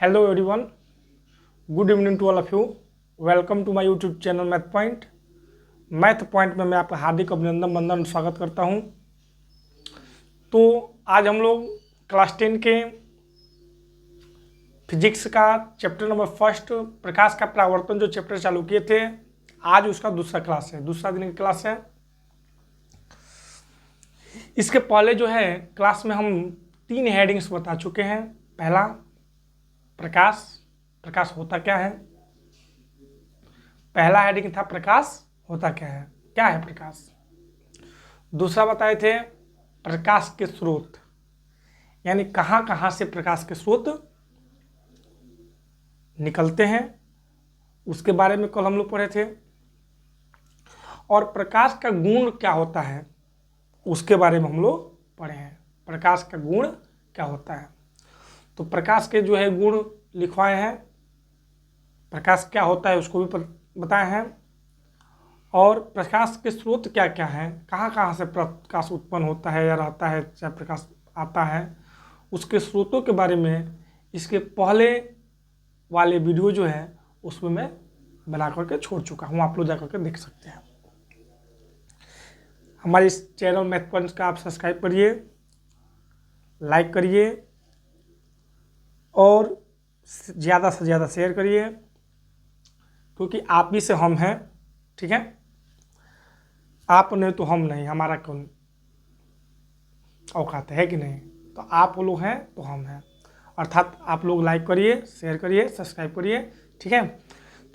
Hello everyone, good evening to all of you. Welcome to my YouTube channel math point. Math point में मैं आपका हार्दिक अभिनंदन वंदन स्वागत करता हूं। तो आज हम लोग क्लास 10 के फिजिक्स का चैप्टर नंबर फर्स्ट प्रकाश का परावर्तन जो चैप्टर चालू किए थे, आज उसका दूसरा क्लास है, दूसरा दिन की क्लास है। इसके पहले जो है क्लास में हम 3 हेडिंग्स बता चुके हैं। पहला प्रकाश, प्रकाश होता क्या है। पहला हेडिंग था प्रकाश होता क्या है प्रकाश। दूसरा बताए थे प्रकाश के स्रोत, यानी कहाँ कहाँ से प्रकाश के स्रोत निकलते हैं, उसके बारे में कल हम लोग पढ़े थे। और प्रकाश का गुण क्या होता है, उसके बारे में हम लोग पढ़े हैं। प्रकाश का गुण क्या होता है, तो प्रकाश के जो है गुण लिखवाए हैं, प्रकाश क्या होता है उसको भी बताए हैं, और प्रकाश के स्रोत क्या क्या हैं, कहाँ कहाँ से प्रकाश उत्पन्न होता है या रहता है, चाहे प्रकाश आता है, उसके स्रोतों के बारे में इसके पहले वाले वीडियो जो है उसमें मैं बना करके छोड़ चुका हूँ, आप लोग जा करके देख सकते हैं। हमारे इस चैनल मैथ पॉइंट का आप सब्सक्राइब करिए, लाइक करिए और ज़्यादा से ज़्यादा शेयर करिए, क्योंकि आप ही से हम हैं, ठीक है। आप नहीं तो हम नहीं, हमारा कौन औकात है कि नहीं। तो आप लोग हैं तो हम हैं, अर्थात आप लोग लाइक करिए, शेयर करिए, सब्सक्राइब करिए, ठीक है।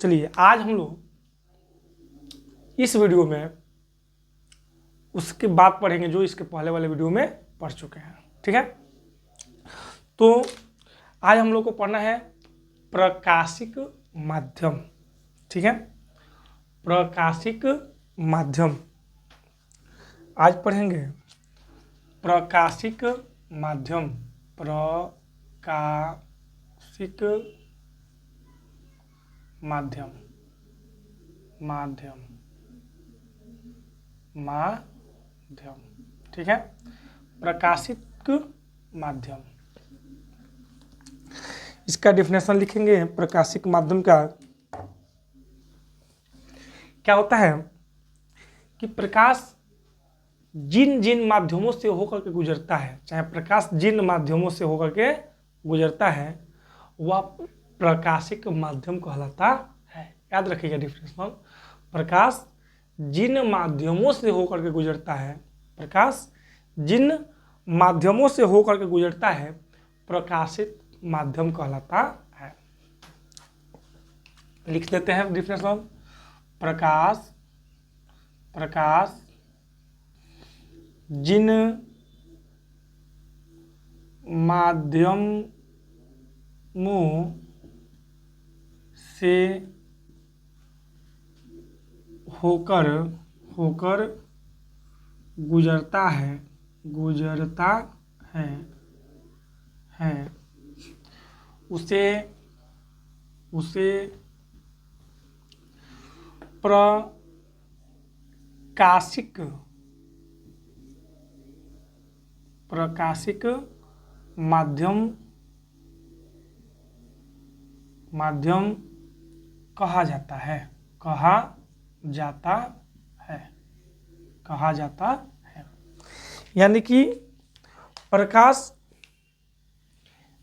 चलिए आज हम लोग इस वीडियो में उसके बाद पढ़ेंगे जो इसके पहले वाले वीडियो में पढ़ चुके हैं, ठीक है। तो आज हम लोग को पढ़ना है प्रकाशिक माध्यम, ठीक है। प्रकाशिक माध्यम आज पढ़ेंगे। प्रकाशिक माध्यम, प्रकाशिक माध्यम, माध्यम माध्यम, ठीक है। प्रकाशिक माध्यम, इसका डेफिनेशन लिखेंगे। प्रकाशिक माध्यम का क्या होता है कि प्रकाश जिन जिन माध्यमों से होकर के गुजरता है, चाहे प्रकाश जिन माध्यमों से होकर के गुजरता है वह प्रकाशिक माध्यम कहलाता है। याद रखिएगा डेफिनेशन, प्रकाश जिन माध्यमों से होकर के गुजरता है, प्रकाश जिन माध्यमों से होकर के गुजरता है प्रकाशित माध्यम कहलाता है। लिख देते हैं डेफिनेशन। प्रकाश, प्रकाश जिन माध्यमों से होकर गुजरता है उसे प्रकाशिक माध्यम कहा जाता है। यानी कि प्रकाश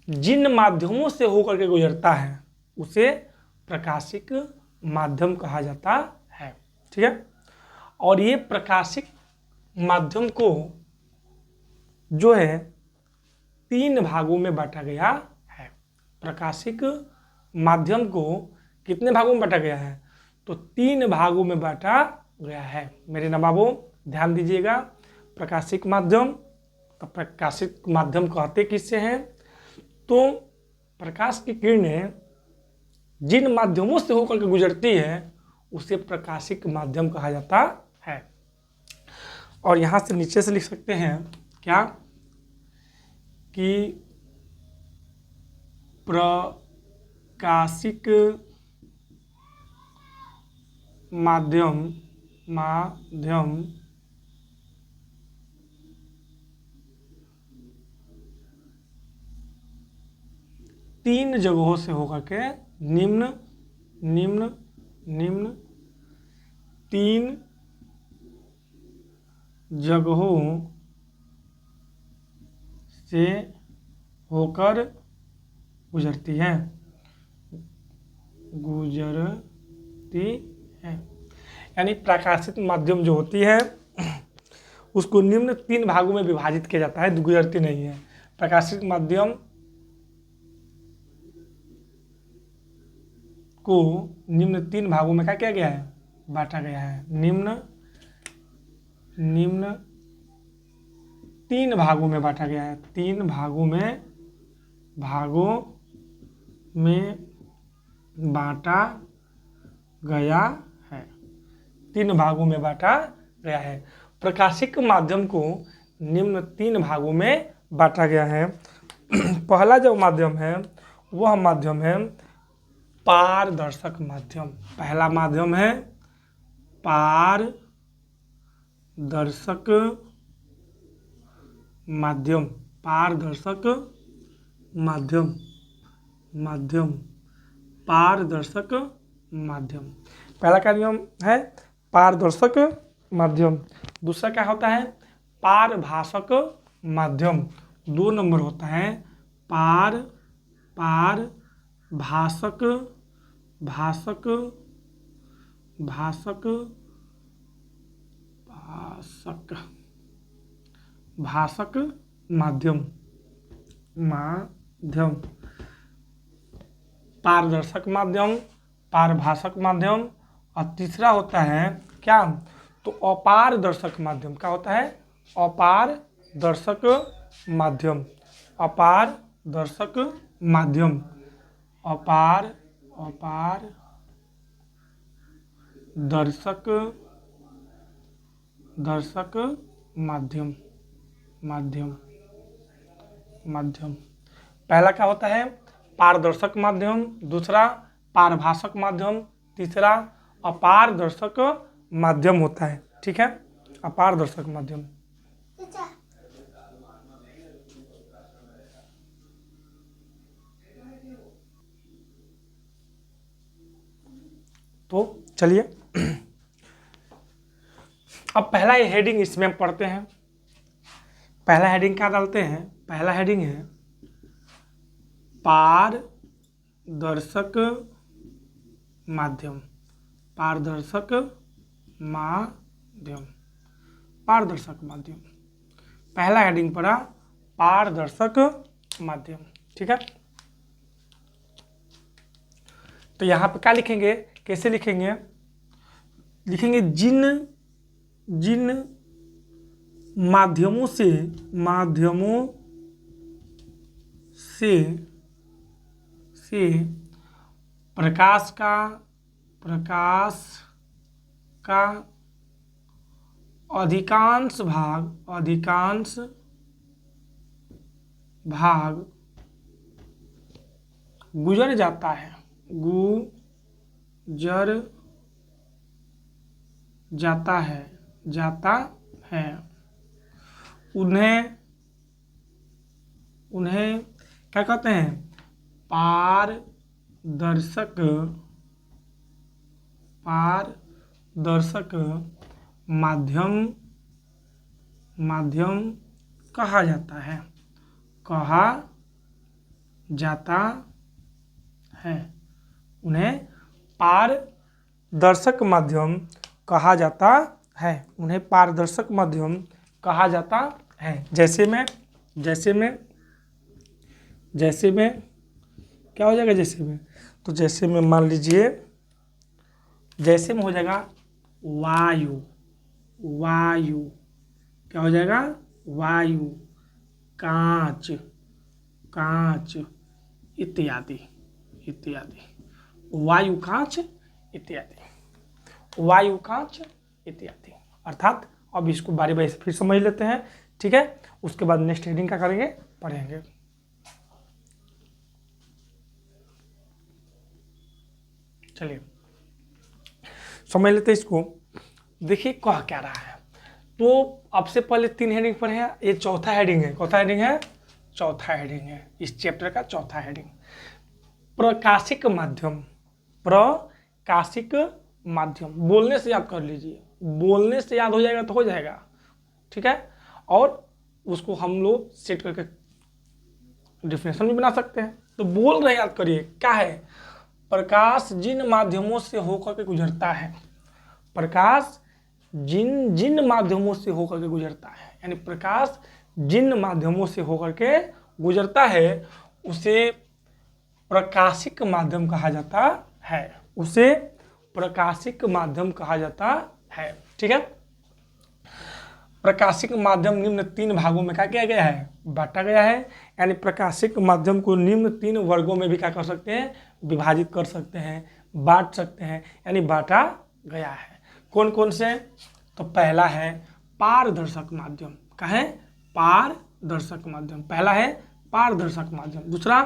जिन माध्यमों से होकर के गुजरता है उसे प्रकाशिक माध्यम कहा जाता है, ठीक है। और ये प्रकाशिक माध्यम को जो है 3 भागों में बांटा गया है। प्रकाशिक माध्यम को कितने भागों में बांटा गया है, तो 3 भागों में बांटा गया है। मेरे नवाबों ध्यान दीजिएगा। प्रकाशिक माध्यम, तो प्रकाशिक माध्यम कहते किससे हैं, तो प्रकाश की किरणें जिन माध्यमों से होकर के गुजरती है उसे प्रकाशिक माध्यम कहा जाता है। और यहां से नीचे से लिख सकते हैं क्या कि प्रकाशिक माध्यम 3 3 जगहों से होकर के निम्न निम्न निम्न 3 जगहों से होकर गुजरती है यानी प्रकाशित माध्यम जो होती है उसको निम्न 3 भागों में विभाजित किया जाता है, गुजरती नहीं है। प्रकाशित माध्यम को निम्न 3 भागों में क्या किया गया है, बांटा गया है। निम्न 3 भागों में बांटा गया है, 3 भागों में बांटा गया है, 3 भागों में बांटा गया है। प्रकाशिक माध्यम को निम्न 3 भागों में बांटा गया है। पहला जो माध्यम है वह माध्यम है पारदर्शक माध्यम। पहला माध्यम है पारदर्शक माध्यम। पारदर्शक माध्यम पारदर्शक माध्यम, पहला का नियम है पारदर्शक माध्यम। दूसरा क्या होता है, पारभाषक माध्यम। 2 नंबर होता है भाषक माध्यम पारदर्शक माध्यम, पारभाषक माध्यम। और तीसरा होता है क्या, तो अपारदर्शक माध्यम। क्या होता है, अपारदर्शक माध्यम। अपारदर्शक माध्यम, दर्शक माध्यम। पहला क्या होता है, पारदर्शक माध्यम। दूसरा पारभाषक माध्यम। तीसरा अपारदर्शक माध्यम होता है। ठीक है, अपारदर्शक माध्यम। तो चलिए अब पहला ये हेडिंग इसमें हम पढ़ते हैं। पहला हेडिंग क्या डालते हैं, पहला हेडिंग है पारदर्शक माध्यम। पारदर्शक माध्यम, पारदर्शक माध्यम। पहला हेडिंग पढ़ा पारदर्शक माध्यम। ठीक है, तो यहाँ पे क्या लिखेंगे, कैसे लिखेंगे, लिखेंगे जिन माध्यमों से प्रकाश का अधिकांश भाग गुजर जाता है, जाता है, उन्हें क्या कहते हैं, पारदर्शक माध्यम कहा जाता है, उन्हें पारदर्शक माध्यम कहा जाता है, उन्हें पारदर्शक माध्यम कहा जाता है। जैसे में क्या हो जाएगा, जैसे में, तो जैसे में मान लीजिए, जैसे में हो जाएगा वायु, क्या हो जाएगा, वायु, कांच इत्यादि, वायु कांच इत्यादि। अर्थात अब इसको बारी बारी से फिर समझ लेते हैं। ठीक है, उसके बाद नेक्स्ट हेडिंग क्या करेंगे, पढ़ेंगे। चलिए समझ लेते हैं इसको। देखिए कह क्या रहा है, तो अब से पहले 3 हेडिंग पढ़े हैं, ये चौथा हेडिंग है। कौथा हेडिंग है, चौथा हेडिंग है, इस चैप्टर का चौथा हेडिंग। प्रकाशिक माध्यम, प्रकाशिक माध्यम, बोलने से याद कर लीजिए, बोलने से याद हो जाएगा तो हो जाएगा, ठीक है। और उसको हम लोग सेट करके डिफिनेशन भी बना सकते हैं। तो बोल रहे याद करिए क्या है, प्रकाश जिन माध्यमों से होकर के गुजरता है, प्रकाश जिन जिन माध्यमों से होकर के गुजरता है, यानी प्रकाश जिन माध्यमों से होकर के गुजरता है उसे प्रकाशिक माध्यम कहा जाता है, उसे प्रकाशिक माध्यम कहा जाता है, ठीक है। प्रकाशिक माध्यम निम्न 3 भागों में क्या किया गया है, बांटा गया है। यानी प्रकाशिक माध्यम को निम्न 3 वर्गों में भी क्या कर सकते हैं, विभाजित कर सकते हैं, बांट सकते हैं, यानी बांटा गया है। कौन कौन से, तो पहला है पारदर्शक माध्यम, क्या है, पारदर्शक माध्यम, पहला है पारदर्शक माध्यम, दूसरा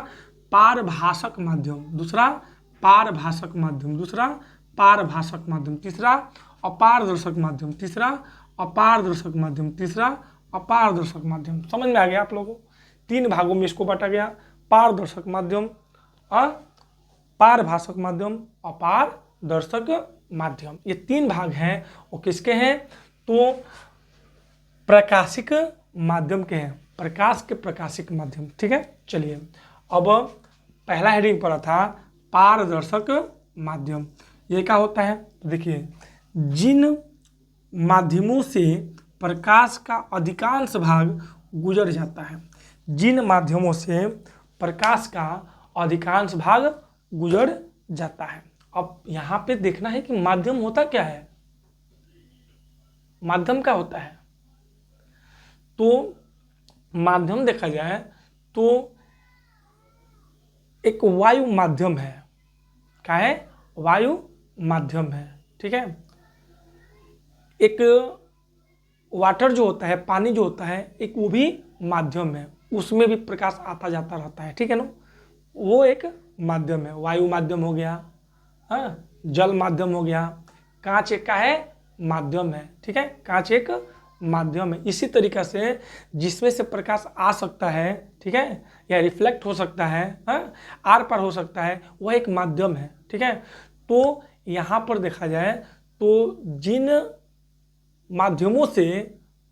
पारभाषक माध्यम, दूसरा पारभाषक माध्यम, दूसरा पारभाषक माध्यम, तीसरा अपारदर्शक माध्यम, तीसरा अपारदर्शक माध्यम, तीसरा अपारदर्शक माध्यम। समझ में आ गया आप लोगों को, 3 भागों में इसको बांटा गया, पारदर्शक माध्यम, पारभाषक माध्यम, अपारदर्शक माध्यम, ये 3 भाग हैं। वो किसके हैं, तो प्रकाशिक माध्यम के हैं, प्रकाश के प्रकाशिक माध्यम, ठीक है। चलिए अब पहला हेडिंग पड़ा था पारदर्शक माध्यम, ये क्या होता है, देखिए जिन माध्यमों से प्रकाश का अधिकांश भाग गुजर जाता है, जिन माध्यमों से प्रकाश का अधिकांश भाग गुजर जाता है। अब यहाँ पे देखना है कि माध्यम होता क्या है, माध्यम क्या होता है, तो माध्यम देखा जाए तो एक वायु माध्यम है, क्या है, वायु माध्यम है, ठीक है। एक वाटर जो होता है, पानी जो होता है, एक वो भी माध्यम है, उसमें भी प्रकाश आता जाता रहता है, ठीक है ना, वो एक माध्यम है, वायु माध्यम हो गया, हाँ, जल माध्यम हो गया, कांच एक का है, माध्यम है, ठीक है, कांच एक माध्यम है। इसी तरीका से जिसमें से प्रकाश आ सकता है, ठीक है, या रिफ्लेक्ट हो सकता है, हाँ, आर पार हो सकता है, वह एक माध्यम है, ठीक है। तो यहाँ पर देखा जाए तो जिन माध्यमों से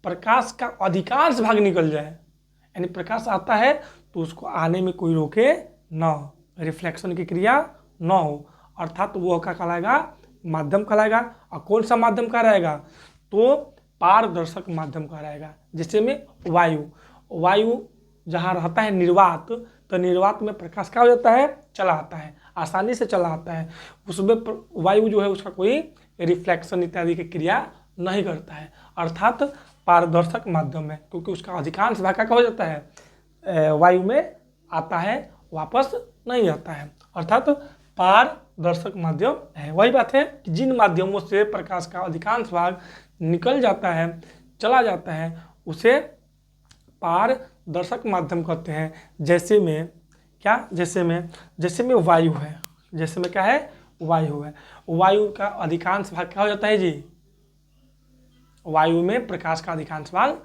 प्रकाश का अधिकांश भाग निकल जाए, यानी प्रकाश आता है तो उसको आने में कोई रोके ना हो, रिफ्लेक्शन की क्रिया ना हो, अर्थात तो वो क्या कहलाएगा, माध्यम कहलाएगा। और कौन सा माध्यम का रहेगा, तो पारदर्शक माध्यम का रहेगा। जैसे में वायु जहाँ रहता है निर्वात, तो निर्वात में प्रकाश क्या हो जाता है, चला आता है, आसानी से चला आता है, उसमें वायु जो है उसका कोई रिफ्लेक्शन इत्यादि की क्रिया नहीं करता है, अर्थात पारदर्शक माध्यम है, क्योंकि उसका अधिकांश भाग क्या हो जाता है, वायु में आता है, वापस नहीं आता है, अर्थात पारदर्शक माध्यम है। वही बात है कि जिन माध्यमों से प्रकाश का अधिकांश भाग निकल जाता है, चला जाता है, उसे पारदर्शक माध्यम कहते हैं। जैसे में क्या, जैसे में वायु है, जैसे में क्या है, वायु है, वायु का अधिकांश भाग क्या हो जाता है जी, वायु में प्रकाश का अधिकांश भाग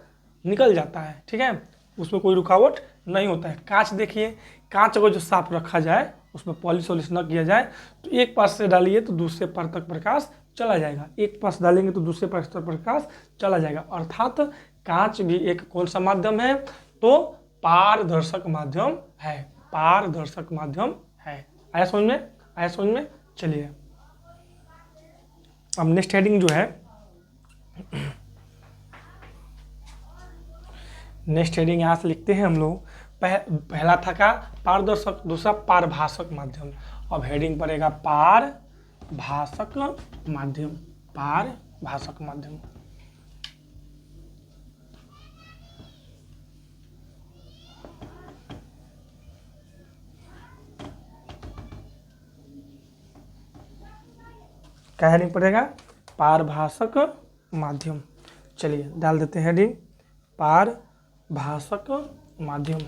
निकल जाता है, ठीक है, उसमें कोई रुकावट नहीं होता है। कांच देखिए, कांच अगर जो साफ रखा जाए, उसमें पॉलिश वॉलिश न किया जाए, तो एक पास से डालिए तो दूसरे पार तक प्रकाश चला जाएगा, एक पास डालेंगे तो दूसरे पास तक प्रकाश चला जाएगा, अर्थात कांच भी एक कौन सा माध्यम है, तो पारदर्शक माध्यम है, पारदर्शक माध्यम है। आया समझ में, आया समझ में। चलिए अब नेक्स्ट हेडिंग जो है, नेक्स्ट हेडिंग यहाँ से लिखते हैं हम लोग, पहला था का पारदर्शक, दूसरा पारभाषक माध्यम। अब हेडिंग पड़ेगा पारभाषक माध्यम, पारभाषक माध्यम। क्या हेडिंग पड़ेगा, पारभाषक माध्यम। चलिए डाल देते हैं हेडिंग पारभाषक माध्यम।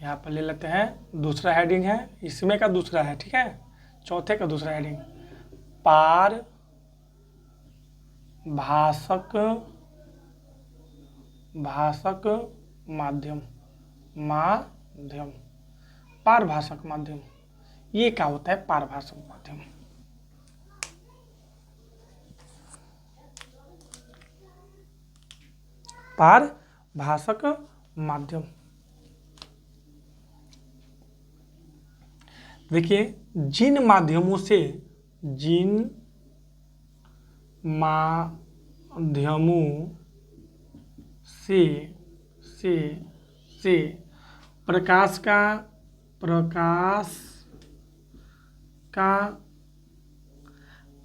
यहाँ पर ले लेते हैं, दूसरा हेडिंग है, इसमें का दूसरा है, ठीक है, चौथे का दूसरा हेडिंग, पारभाषक माध्यम, पारभाषक माध्यम। ये क्या होता है? पारभाषक माध्यम। पारभाषक माध्यम। देखिए, जिन माध्यमों से से प्रकाश का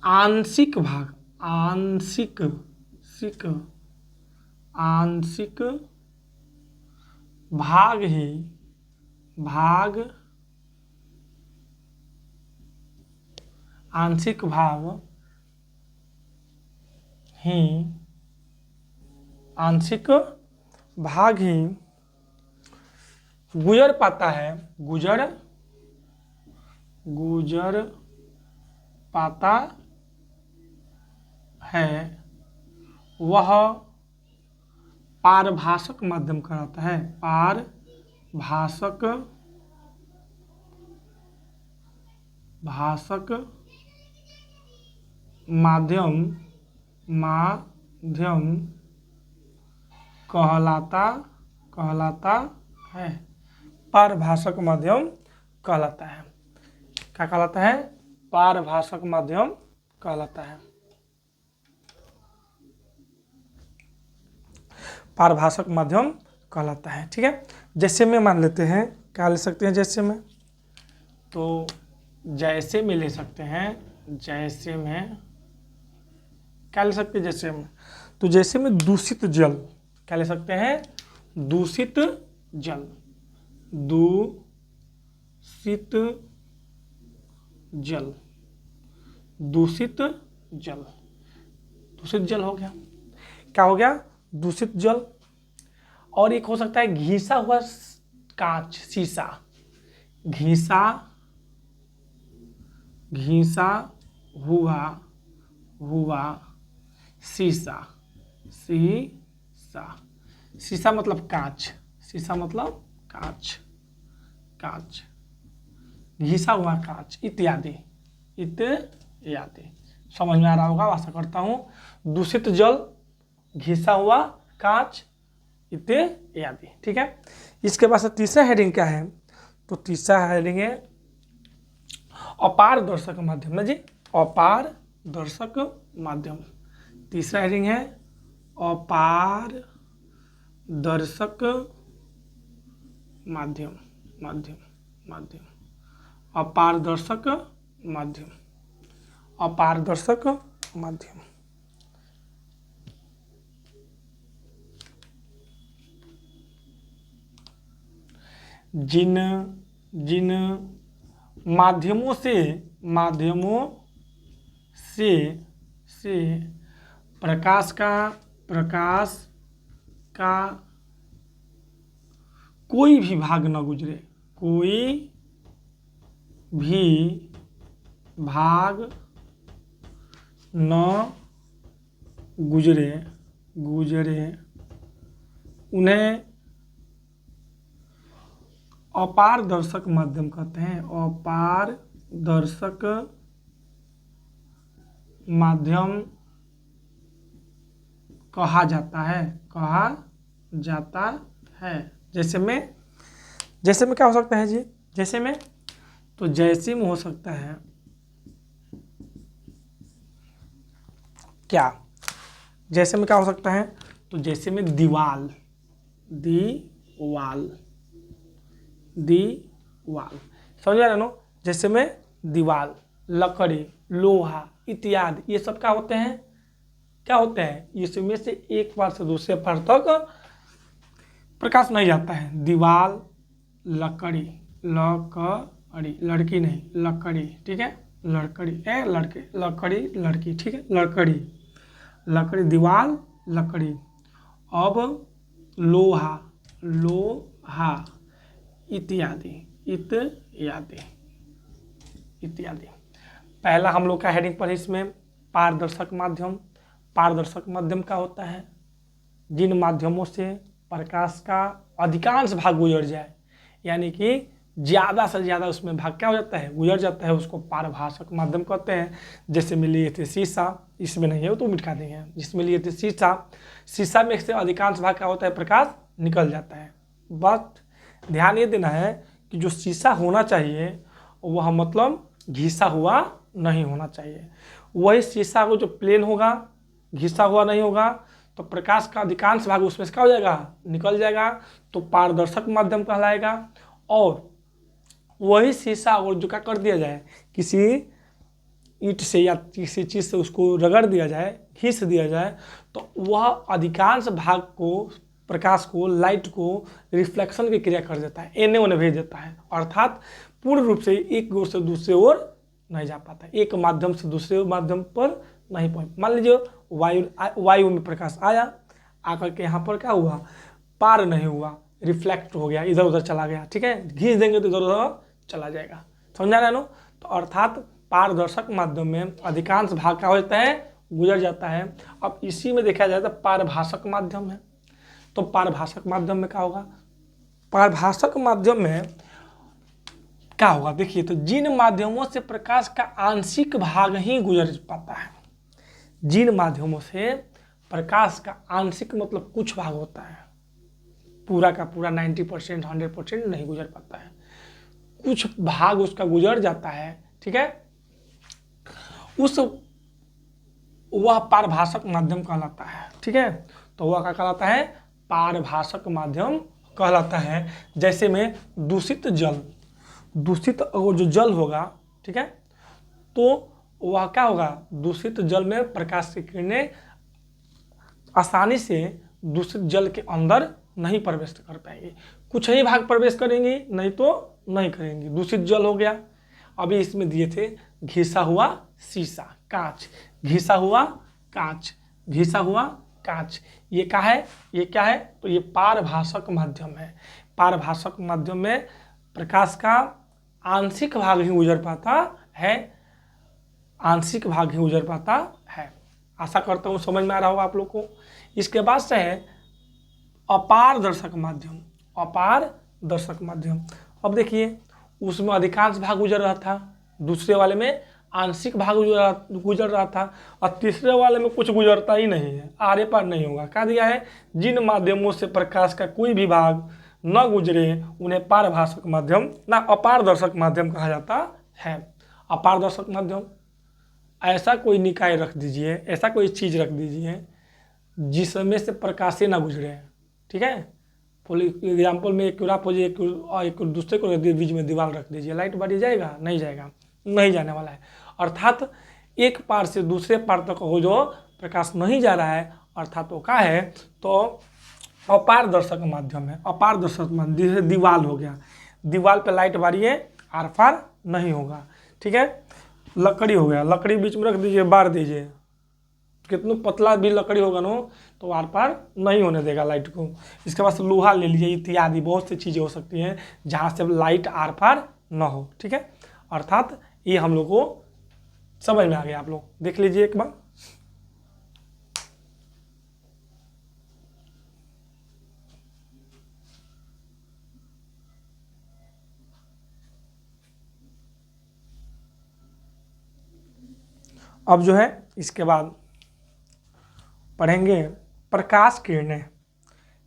आंशिक भाग ही गुजर पाता है, वह पारभाषक माध्यम कहलाता है। पारभाषक माध्यम कहलाता है। पारभाषक माध्यम कहलाता है। क्या कहलाता है? पारभाषक माध्यम कहलाता है। पारभाषक माध्यम कहलाता है। ठीक है, जैसे में मान लेते हैं, क्या ले सकते हैं जैसे में? तो जैसे में ले सकते हैं, जैसे में क्या ले सकते हैं? जैसे में, तो जैसे में दूषित जल, क्या ले सकते हैं? दूषित जल। दूषित जल हो गया। क्या हो गया? दूषित जल। और एक हो सकता है घिसा हुआ कांच, शीशा। घिसा हुआ शीशा। शीशा मतलब कांच। घिसा हुआ कांच इत्यादि। समझ में आ रहा होगा, आशा करता हूँ। दूषित जल, घिसा हुआ कांच इत्यादि। ठीक है, इसके बाद तीसरा हेडिंग क्या है? तो तीसरा हेडिंग है अपारदर्शक माध्यम ना जी। अपारदर्शक माध्यम। तीसरा हेडिंग है अपारदर्शक माध्यम। अपारदर्शक माध्यम। जिन माध्यमों से प्रकाश का कोई भी भाग न गुजरे, उन्हें अपारदर्शक माध्यम कहते हैं। अपारदर्शक माध्यम कहा जाता है। जैसे में क्या हो सकता है जी? जैसे में, तो जैसे में हो सकता है क्या? जैसे में क्या हो सकता है? तो जैसे में दीवाल। समझ आ रहा ना? जैसे में दीवाल, लकड़ी, लोहा इत्यादि, ये सब क्या होते हैं? इसमें से एक पार से दूसरे पार तक प्रकाश नहीं जाता है। दीवाल, लकड़ी, लड़की नहीं, लकड़ी। ठीक है, लकड़ी। ठीक है, लकड़ी, दीवाल, लकड़ी। अब लोहा इत्यादि। पहला हम लोग का हेडिंग पर इसमें पारदर्शक माध्यम क्या होता है? जिन माध्यमों से प्रकाश का अधिकांश भाग गुजर जाए, यानी कि ज़्यादा से ज़्यादा उसमें भाग क्या हो जाता है, गुजर जाता है, उसको पारभाषक माध्यम कहते हैं। जैसे में लिए थे शीशा, इसमें नहीं है वो तो मिटा देंगे। जिसमें लिए थे शीशा, शीशा में से अधिकांश भाग क्या होता है, प्रकाश निकल जाता है। बट ध्यान ये देना है कि जो शीशा होना चाहिए वह मतलब घिसा हुआ नहीं होना चाहिए। वही शीशा को जो प्लेन होगा, घिसा हुआ नहीं होगा, तो प्रकाश का अधिकांश भाग उसमें से क्या हो जाएगा, निकल जाएगा, तो पारदर्शक माध्यम कहलाएगा। और वही शीशा और जो क्या कर दिया जाए, किसी ईंट से या किसी चीज़ से उसको रगड़ दिया जाए, घिस दिया जाए, तो वह अधिकांश भाग को, प्रकाश को, लाइट को रिफ्लेक्शन की क्रिया कर देता है, एने ओने भेज देता है। अर्थात पूर्ण रूप से एक ओर से दूसरे ओर नहीं जा पाता, एक माध्यम से दूसरे माध्यम पर नहीं पहुँच। मान लीजिए वायु में प्रकाश आया, आकर के यहाँ पर क्या हुआ, पार नहीं हुआ, रिफ्लेक्ट हो गया, इधर उधर चला गया, ठीक है, घिस देंगे तो इधर उधर चला जाएगा। समझा रहे नो? तो अर्थात पारदर्शक माध्यम में अधिकांश भाग क्या हो जाता है, गुजर जाता है। अब इसी में देखा जाए तो पारभाषक माध्यम है, तो पारभाषक माध्यम में क्या होगा, पारभाषक माध्यम में क्या होगा, देखिए, तो जिन माध्यमों से प्रकाश का आंशिक भाग ही गुजर पाता है, जिन माध्यमों से प्रकाश का आंशिक मतलब कुछ भाग होता है, पूरा का पूरा 90%, 100% नहीं गुजर पाता है, कुछ भाग उसका गुजर जाता है, ठीक है, उस वह पारभाषक माध्यम कहलाता है। ठीक है, तो वह क्या कहलाता है, पारभाषक माध्यम कहलाता है। जैसे में दूषित जल, दूषित वो जो जल होगा, ठीक है, तो वह क्या होगा, दूषित जल में प्रकाश की किरणें आसानी से दूषित जल के अंदर नहीं प्रवेश कर पाएंगी, कुछ ही भाग प्रवेश करेंगी, नहीं तो नहीं करेंगी। दूषित जल हो गया। अभी इसमें दिए थे घिसा हुआ शीशा, कांच, घिसा हुआ कांच, घिसा हुआ कांच, ये क्या है, ये क्या है, तो ये पारभाषक माध्यम है। पारभाषक माध्यम में प्रकाश का आंशिक भाग ही गुजर पाता है, आंशिक भाग ही गुजर पाता है। आशा करता हूँ समझ में आ रहा होगा आप लोग को। इसके बाद से है अपारदर्शक माध्यम, अपारदर्शक माध्यम। अब देखिए, उसमें अधिकांश भाग गुजर रहा था, दूसरे वाले में आंशिक भाग गुजर रहा था, और तीसरे वाले में कुछ गुजरता ही नहीं है, आरे पार नहीं होगा। क्या दिया है, जिन माध्यमों से प्रकाश का कोई भी भाग न गुजरे उन्हें पारभाषक माध्यम ना अपारदर्शक माध्यम कहा जाता है। अपारदर्शक माध्यम, ऐसा कोई निकाय रख दीजिए, ऐसा कोई चीज़ रख दीजिए जिसमें से प्रकाश ना गुजरे। ठीक है, फॉर एग्जाम्पल में एक आप एक दूसरे को रख दीजिए, बीच में दीवार रख दीजिए, लाइट बढ़ जाएगा, नहीं जाएगा, नहीं जाने वाला है। अर्थात एक पार से दूसरे पार तक हो जो प्रकाश नहीं जा रहा है, अर्थात वो क्या है, तो अपारदर्शक माध्यम है। अपारदर्शक माध्यम दीवार हो गया, दीवार पे लाइट बारिए आर पार नहीं होगा। ठीक है, लकड़ी हो गया, लकड़ी बीच में रख दीजिए, बार दीजिए, कितना पतला भी लकड़ी होगा नो तो आर पार नहीं होने देगा लाइट को। इसके बाद लोहा ले लीजिए, इत्यादि बहुत सी चीज़ें हो सकती हैं जहाँ से लाइट आर पार ना हो। ठीक है, अर्थात ये हम लोग को समझ में आ गया। आप लोग देख लीजिए एक बार। अब जो है इसके बाद पढ़ेंगे प्रकाश किरणें।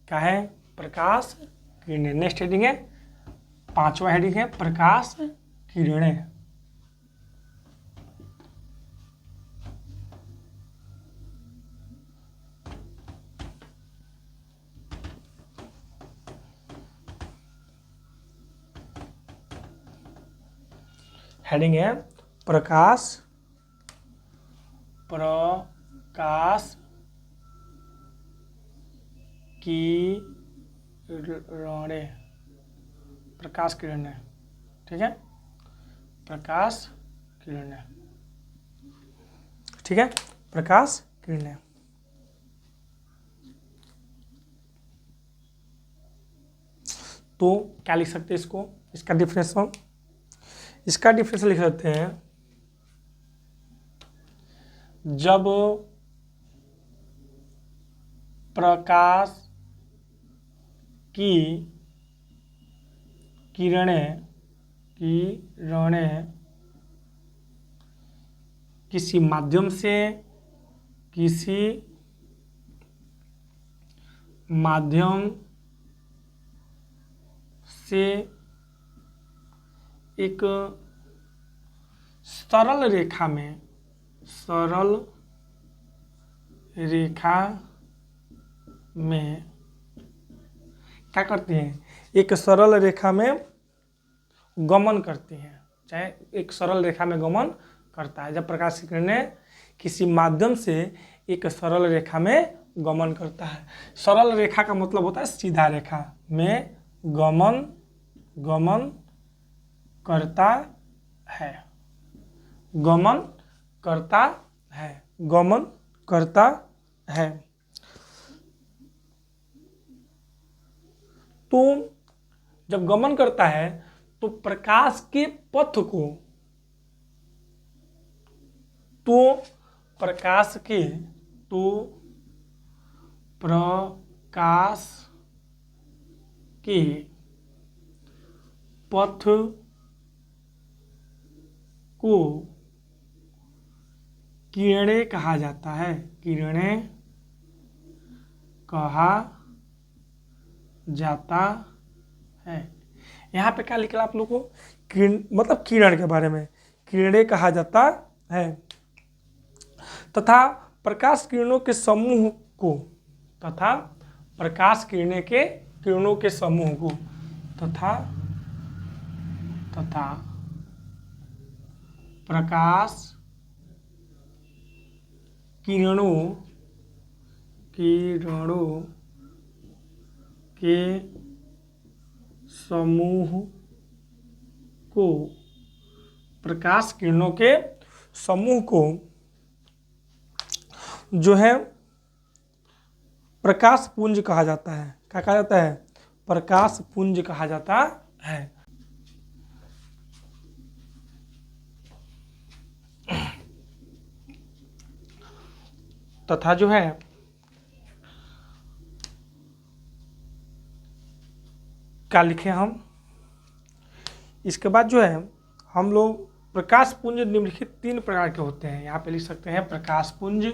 क्या है, प्रकाश किरणें। नेक्स्ट हेडिंग है, 5वां हेडिंग है प्रकाश किरणें। हेडिंग है प्रकाश किरणें, प्रकाश किरणें। ठीक है, प्रकाश किरणें। ठीक है, प्रकाश किरणें। तो क्या लिख सकते हैं इसको, इसका डिफिनेशन, इसका डिफिनेशन लिख सकते हैं, जब प्रकाश की किरणें किरणें किसी माध्यम से एक सरल रेखा में क्या करती हैं? एक सरल रेखा में गमन करती हैं। चाहे एक सरल रेखा में गमन करता है। जब प्रकाश की किरणें किसी माध्यम से एक सरल रेखा में गमन करता है। सरल रेखा का मतलब होता है सीधा रेखा में गमन करता है। गमन करता है। तो जब गमन करता है तो प्रकाश के पथ को प्रकाश के पथ को किरणें कहा जाता है। किरणें कहा जाता है। यहाँ पे क्या लिखा आप लोगों को? किरण मतलब किरण के बारे में किरणें कहा जाता है तथा प्रकाश किरणों के समूह को तथा प्रकाश किरणों के समूह को तथा प्रकाश किरणों के समूह को प्रकाश किरणों के समूह को जो है प्रकाश पुंज कहा जाता है। क्या कहा जाता है? प्रकाश पुंज कहा जाता है। तथा जो है क्या लिखे हम? इसके बाद जो है हम लोग प्रकाश पुंज निम्नलिखित 3 प्रकार के होते हैं। यहाँ पे लिख सकते हैं प्रकाश पुंज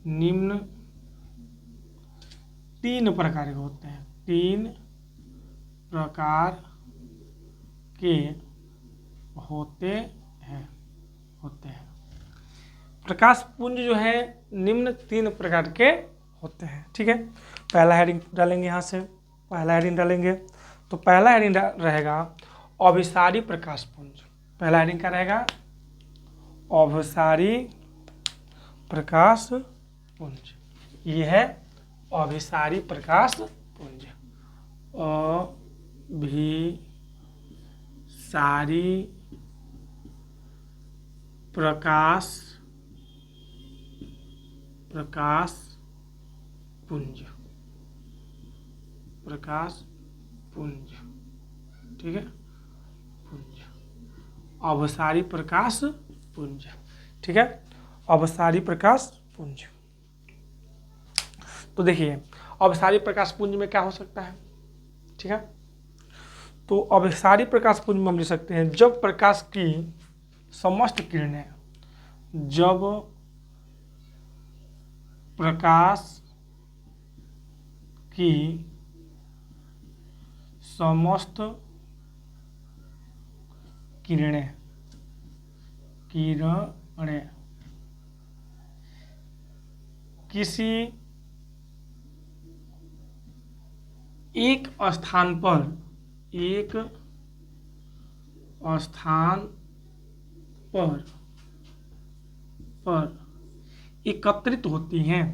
निम्न 3 प्रकार के होते हैं। 3 प्रकार के होते हैं। प्रकाश पुंज जो है निम्न 3 प्रकार के होते हैं। ठीक है, पहला हेडिंग डालेंगे। यहाँ से पहला हेडिंग डालेंगे तो पहला हेडिंग रहेगा अभिसारी प्रकाश पुंज। पहला हेडिंग क्या रहेगा? अभिसारी प्रकाश पुंज। ये है अभिसारी प्रकाश पुंज। अभिसारी प्रकाश पुंज। ठीक है, पुंज अभिसारी प्रकाश पुंज। ठीक है, अभिसारी प्रकाश पुंज। तो देखिए अभिसारी प्रकाश पुंज में क्या हो सकता है? ठीक है, तो अभिसारी प्रकाश पुंज में हम लिख सकते हैं जब प्रकाश की समस्त किरणें प्रकाश की समस्त किरणें किसी एक स्थान पर एकत्रित होती हैं।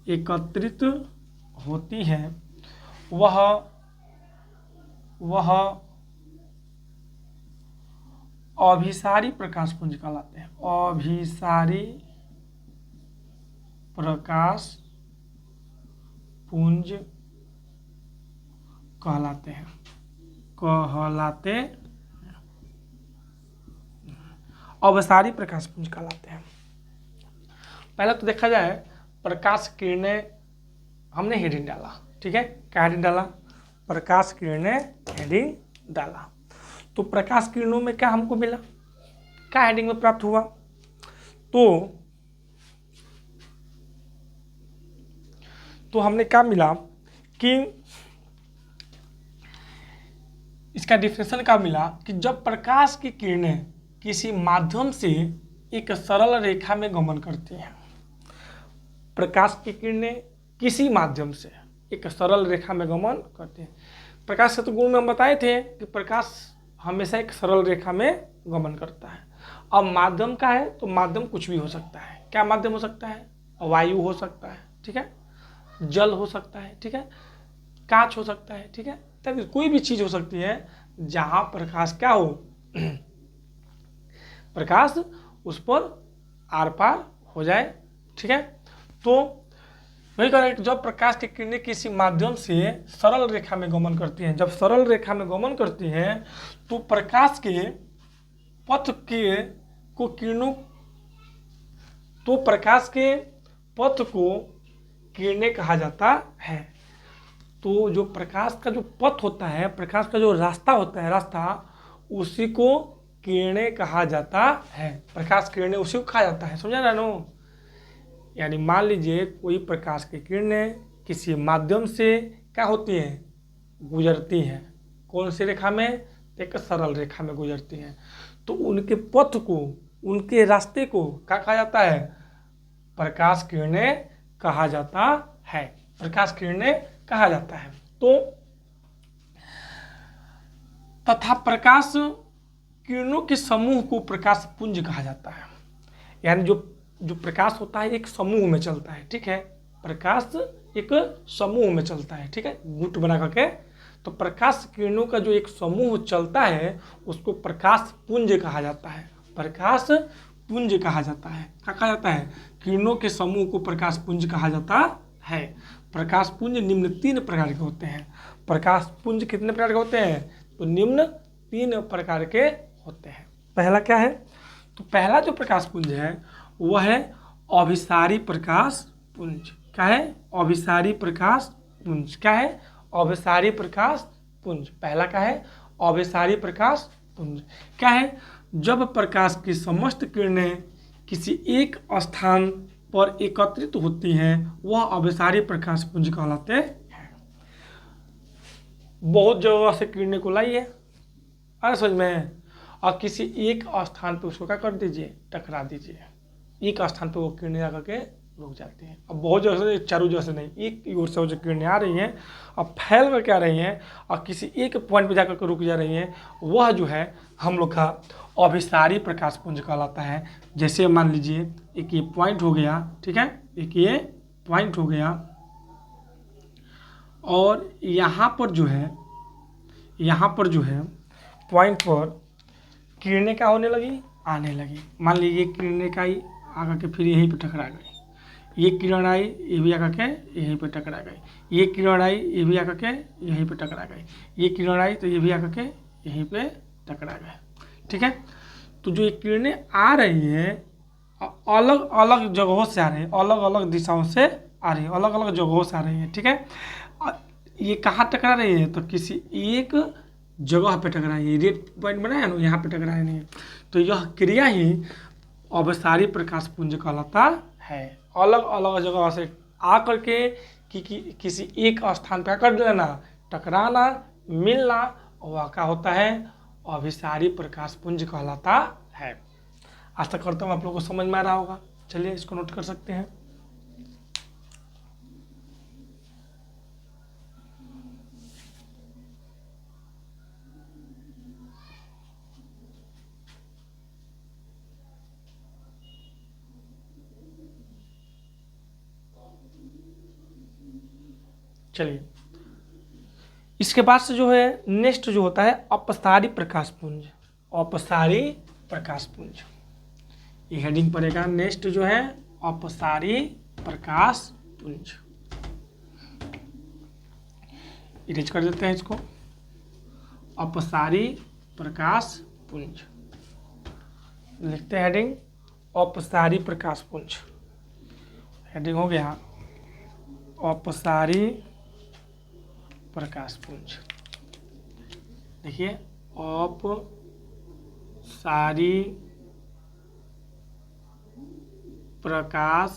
एकत्रित होती हैं वह अभिसारी प्रकाश पुंज कहलाते हैं। अभिसारी प्रकाश पुंज कहलाते हैं। कहलाते, अवसारी प्रकाश पुंज कहलाते हैं। पहले तो देखा जाए प्रकाश किरणें, हमने हेडिंग डाला, ठीक है, क्या हेडिंग डाला, प्रकाश किरणें हेडिंग डाला। तो प्रकाश किरणों में क्या हमको मिला, क्या हेडिंग में प्राप्त हुआ, तो हमने क्या मिला कि इसका डिफिनेशन क्या मिला कि जब प्रकाश की किरणें किसी माध्यम से एक सरल रेखा में गमन करती हैं, प्रकाश की किरणें किसी माध्यम से एक सरल रेखा में गमन करती हैं। प्रकाश के तो गुण में हम बताए थे कि प्रकाश हमेशा एक सरल रेखा में गमन करता है। अब माध्यम का है तो माध्यम कुछ भी हो सकता है। क्या माध्यम हो सकता है, वायु हो सकता है, ठीक है, जल हो सकता है, ठीक है, कांच हो सकता है, ठीक है, तभी कोई भी चीज हो सकती है जहां प्रकाश क्या हो प्रकाश उस पर आर पार हो जाए, ठीक है। तो वही कह रहे हैं कि जब प्रकाश की किरणें किसी माध्यम से सरल रेखा में गमन करती हैं, जब सरल रेखा में गमन करती हैं तो प्रकाश के पथ के को किरणों, तो प्रकाश के पथ को किरणें कहा जाता है। तो जो प्रकाश का जो पथ होता है, प्रकाश का जो रास्ता होता है, रास्ता, उसी को किरणें कहा जाता है। प्रकाश किरणें उसी को कहा जाता है, समझा ना नो। यानी मान लीजिए कोई प्रकाश की किरणें किसी माध्यम से क्या होती हैं, गुजरती हैं, कौन सी रेखा में, एक सरल रेखा में गुजरती हैं, तो उनके पथ को, उनके रास्ते को क्या कहा जाता है, प्रकाश किरणें कहा जाता है, प्रकाश किरणें कहा जाता है। तो तथा प्रकाश किरणों के समूह को प्रकाश पुंज कहा जाता है। यानी जो प्रकाश होता है एक समूह में चलता है, ठीक है, प्रकाश एक समूह में चलता है, ठीक है, गुट बना करके। तो प्रकाश किरणों का जो एक समूह चलता है उसको प्रकाश पुंज कहा जाता है, प्रकाश पुंज कहा जाता है। क्या कहा जाता है, किरणों के समूह को प्रकाश पुंज कहा जाता है। प्रकाश पुंज निम्न 3 प्रकार के होते हैं। प्रकाश पुंज कितने प्रकार के होते हैं, तो निम्न 3 प्रकार के होते हैं। पहला क्या है, तो पहला जो प्रकाश पुंज है वह है अभिसारी प्रकाश पुंज। क्या है, अभिसारी प्रकाश पुंज। क्या है, अभिसारी प्रकाश पुंज। पहला क्या है, अभिसारी प्रकाश पुंज। क्या है, जब प्रकाश की समस्त किरणें किसी एक स्थान पर एकत्रित होती हैं वह अभिसारी प्रकाश पुंज कहलाते हैं। बहुत जगह से किरणें को लाइए, अरे समझ में, और किसी एक स्थान पर उसको क्या कर दीजिए, टकरा दीजिए, एक स्थान पर वो किरणें आकर के रुक जाती हैं। अब बहुत जगह से, चारों जगह से नहीं, एक ओर से जो किरणें आ रही हैं अब फैल करके आ रही हैं और किसी एक पॉइंट पे जाकर के रुक जा रही हैं, वह जो है हम लोग का अभिसारी प्रकाश पुंज कहलाता है। जैसे मान लीजिए एक ये पॉइंट हो गया, ठीक है, एक ये पॉइंट हो गया और यहाँ पर जो है पॉइंट पर किरणें क्या होने लगी, आने लगी। मान लीजिए किरणें का ही आकर के फिर यहीं पे टकरा गई, ये किरण आई ये भी आकर के यहीं पे टकरा गई, ये किरण आई ये भी आकर के यहीं पे टकरा गई, ये किरण आई तो ये भी आकर के यहीं पे टकरा गए, ठीक है। तो जो ये किरणें आ रही हैं अलग अलग जगहों से आ रही हैं, अलग अलग दिशाओं से आ रही हैं, अलग अलग जगहों से आ रही हैं, ठीक है। ये कहाँ टकरा रही है, तो किसी एक जगह पे टकरा रही है, रेड पॉइंट बनाया ना, यहाँ पे टकरा रही है। तो यह क्रिया ही अभिसारी प्रकाश पुंज कहलाता है। अलग अलग जगह से आकर के किसी एक स्थान पर कर लेना, टकराना, मिलना, वह क्या होता है, अभिसारी प्रकाश पुंज कहलाता है। आशा करता हूँ आप लोगों को समझ में आ रहा होगा। चलिए इसको नोट कर सकते हैं। चलिए इसके बाद से जो है नेक्स्ट जो होता है अपसारी प्रकाश पुंज। अपसारी प्रकाश पुंज ये हेडिंग पड़ेगा। नेक्स्ट जो है अपसारी प्रकाश पुंज, इरेज कर देते हैं इसको। अपसारी प्रकाश पुंज। लिखते हैं हेडिंग अपसारी प्रकाश पुंज। हेडिंग हो गया अपसारी प्रकाश पुंज। देखिए अपसारी प्रकाश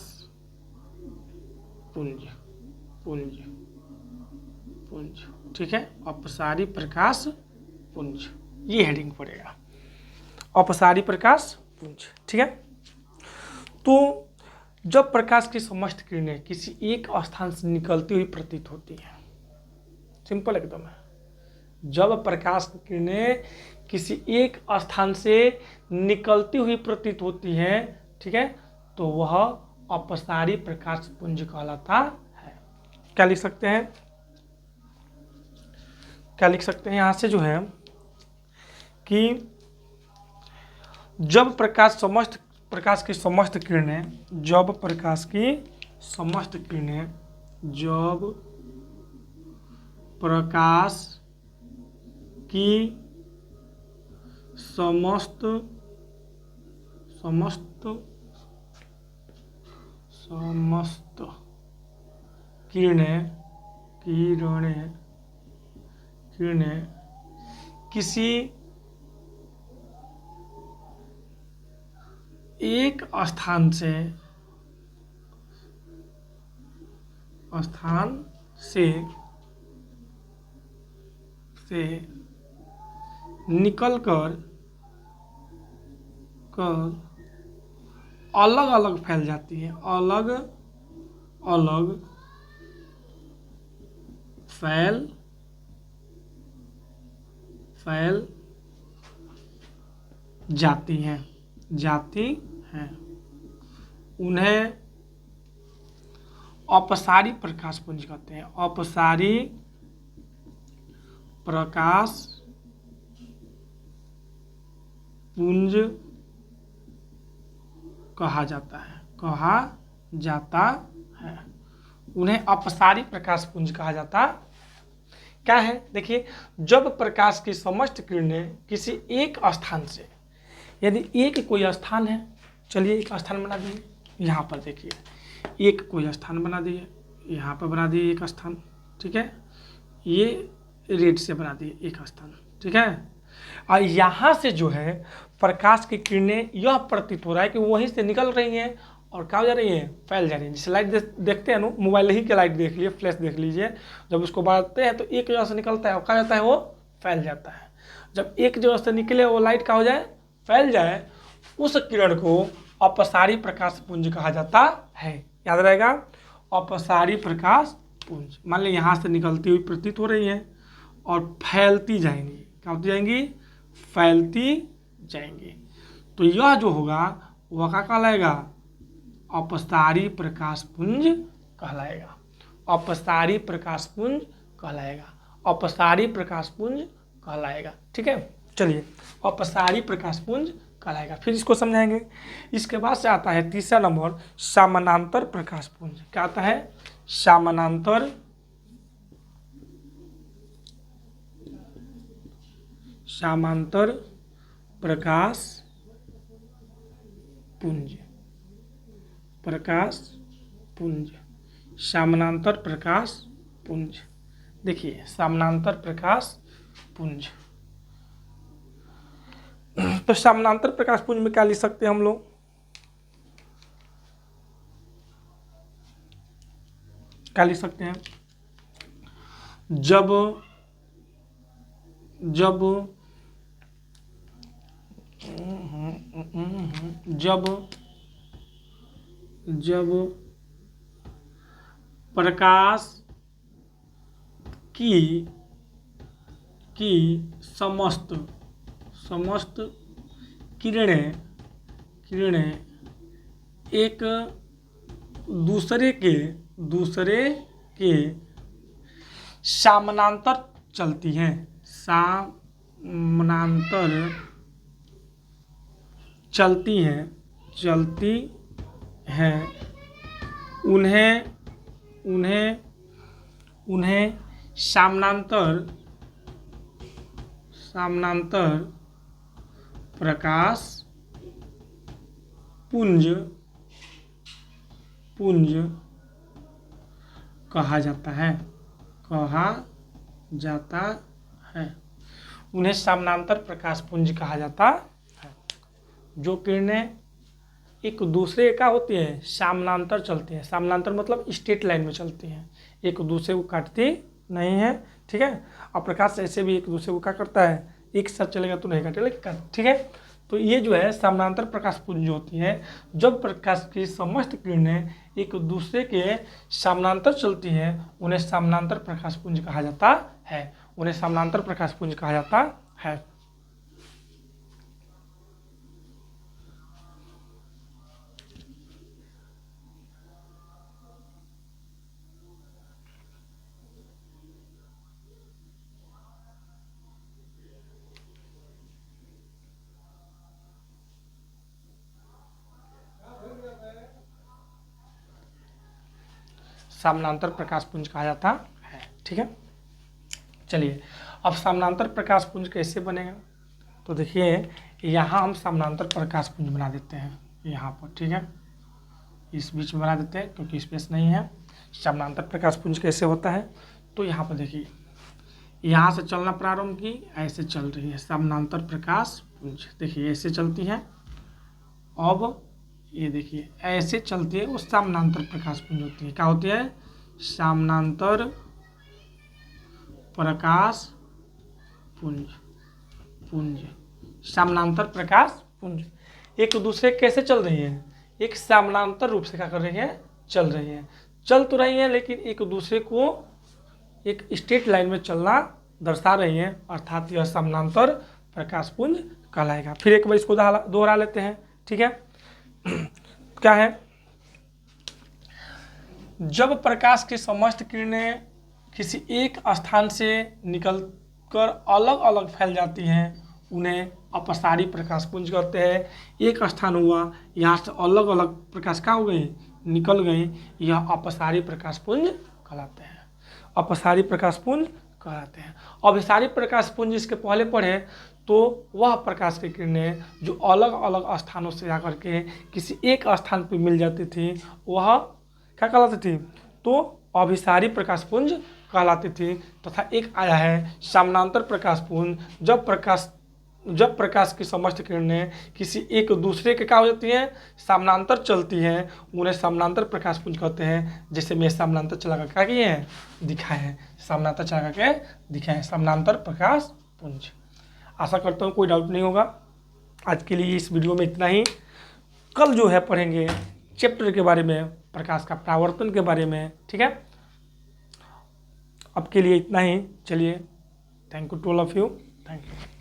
पुंज पुंज पुंज। ठीक है, अपसारी प्रकाश पुंज, ये हेडिंग पड़ेगा अपसारी प्रकाश पुंज। ठीक है, तो जब प्रकाश की समस्त किरणें किसी एक स्थान से निकलती हुई प्रतीत होती हैं, सिंपल एकदम है, जब प्रकाश की किरणें किसी एक स्थान से निकलती हुई प्रतीत होती हैं, ठीक है, तो वह अपसारी प्रकाश पुंज कहलाता है। क्या लिख सकते हैं, क्या लिख सकते हैं यहाँ से जो है कि जब प्रकाश की समस्त किरणें, जब प्रकाश की समस्त किरणें, जब प्रकाश की समस्त किरणें किसी एक स्थान से निकलकर अलग अलग फैल जाती है, अलग अलग फैल जाती हैं उन्हें अपसारी प्रकाश पुंज कहते हैं। अपसारी प्रकाश पुंज कहा जाता है, उन्हें अपसारी प्रकाश पुंज कहा जाता क्या है। देखिए, जब प्रकाश की समस्त किरणें किसी एक स्थान से, यदि एक कोई स्थान है, चलिए एक स्थान बना दिए, यहाँ पर देखिए एक कोई स्थान बना दिए, यहाँ पर बना दिए एक स्थान, ठीक है, ये रेड से बना दिए एक स्थान, ठीक है, और यहाँ से जो है प्रकाश की किरणें यह प्रतीत हो रहा है कि वहीं से निकल रही हैं और क्या हो जा रही है, फैल जा रही है। जैसे लाइट देखते हैं ना, मोबाइल ही के लाइट देख लीजिए, फ्लैश देख लीजिए, जब उसको बढ़ाते हैं तो एक जगह से निकलता है और क्या जाता है, वो फैल जाता है। जब एक जगह से निकले वो लाइट का हो जाए, फैल जाए, उस किरण को अपसारी प्रकाश पुंज कहा जाता है। याद रहेगा, अपसारी प्रकाश पुंज। मान ली यहाँ से निकलती हुई प्रतीत हो रही है और फैलती जाएंगी, क्या होती जाएंगी, फैलती जाएंगी, तो यह जो होगा वह क्या कहलाएगा, अपसारी प्रकाश पुंज कहलाएगा। अपसारी प्रकाश पुंज कहलाएगा, अपसारी प्रकाश पुंज कहलाएगा। ठीक है, चलिए अपसारी प्रकाश पुंज कहलाएगा, फिर इसको समझाएंगे। इसके बाद से आता है तीसरा नंबर, समानांतर प्रकाश पुंज। क्या आता है, समानांतर प्रकाश पुंज, समानांतर प्रकाश पुंज। देखिए समानांतर प्रकाश पुंज, तो समानांतर प्रकाश पुंज में क्या लिख सकते हैं हम लोग, क्या लिख सकते हैं, जब प्रकाश की समस्त किरणें एक दूसरे के समानांतर चलती हैं, समानांतर चलती हैं, उन्हें समानांतर समानांतर प्रकाश पुंज कहा जाता है, उन्हें समानांतर प्रकाश पुंज कहा जाता है। जो किरणें एक दूसरे का होती है समानांतर चलती हैं, समानांतर मतलब स्ट्रेट लाइन में चलती हैं, एक दूसरे को काटती नहीं है, ठीक है। और प्रकाश ऐसे भी एक दूसरे को क्या करता है, एक साथ चलेगा तो नहीं काटेगा, ठीक है। तो ये जो है समानांतर प्रकाश पुंज होती है। जब प्रकाश की समस्त किरणें एक दूसरे के समानांतर चलती हैं उन्हें समानांतर प्रकाश पुंज कहा जाता है, उन्हें समानांतर प्रकाश पुंज कहा जाता है। समानांतर प्रकाश पुंज कहा जाता है, ठीक है। चलिए अब समानांतर प्रकाश पुंज कैसे बनेगा, तो देखिए यहाँ हम समानांतर प्रकाश पुंज बना देते हैं यहाँ पर, ठीक है। इस बीच में बना देते हैं क्योंकि स्पेस नहीं है। समानांतर प्रकाश पुंज कैसे होता है, तो यहाँ पर देखिए यहाँ से चलना प्रारंभ की, ऐसे चल रही है समानांतर प्रकाश पुंज, देखिए ऐसे चलती है। अब ये देखिए ऐसे चलती है, वो समानांतर प्रकाश पुंज होती है। क्या होती है, समानांतर प्रकाश पुंज समानांतर प्रकाश पुंज एक दूसरे कैसे चल रही है, एक समानांतर रूप से क्या कर रही है, चल रही है, चल तो रही है लेकिन एक दूसरे को एक स्ट्रेट लाइन में चलना दर्शा रही है, अर्थात यह समानांतर प्रकाश पुंज कहलाएगा। फिर एक बार इसको दोहरा लेते हैं, ठीक है। क्या है, जब प्रकाश की समस्त किरणें किसी एक स्थान से निकलकर अलग अलग फैल जाती हैं उन्हें अपसारी प्रकाश पुंज कहते हैं। एक स्थान हुआ, यहाँ से अलग अलग प्रकाश क्या हो गई, निकल गई, यह अपसारी प्रकाश पुंज कहलाते हैं, अपसारी प्रकाश पुंज कहलाते हैं। अभिसारी प्रकाश पुंज इसके पहले पढ़े तो वह प्रकाश की किरणें जो अलग अलग स्थानों से आकर के किसी एक स्थान पर मिल जाती थी वह क्या कहलाती थी, तो अभिसारी प्रकाश पुंज कहलाती थी। तथा एक आया है समानांतर प्रकाश पुंज, जब प्रकाश की समस्त किरणें किसी एक दूसरे के क्या हो जाती हैं, समानांतर चलती हैं, उन्हें समानांतर प्रकाश पुंज कहते हैं। जैसे मैं समानांतर चला कर क्या किए हैं, दिखाए हैं, समानांतर चला करके दिखाए हैं, समानांतर प्रकाश पुंज। आशा करता हूँ कोई डाउट नहीं होगा। आज के लिए इस वीडियो में इतना ही। कल जो है पढ़ेंगे चैप्टर के बारे में, प्रकाश का परावर्तन के बारे में, ठीक है। अब के लिए इतना ही। चलिए, thank you to all of you, thank you.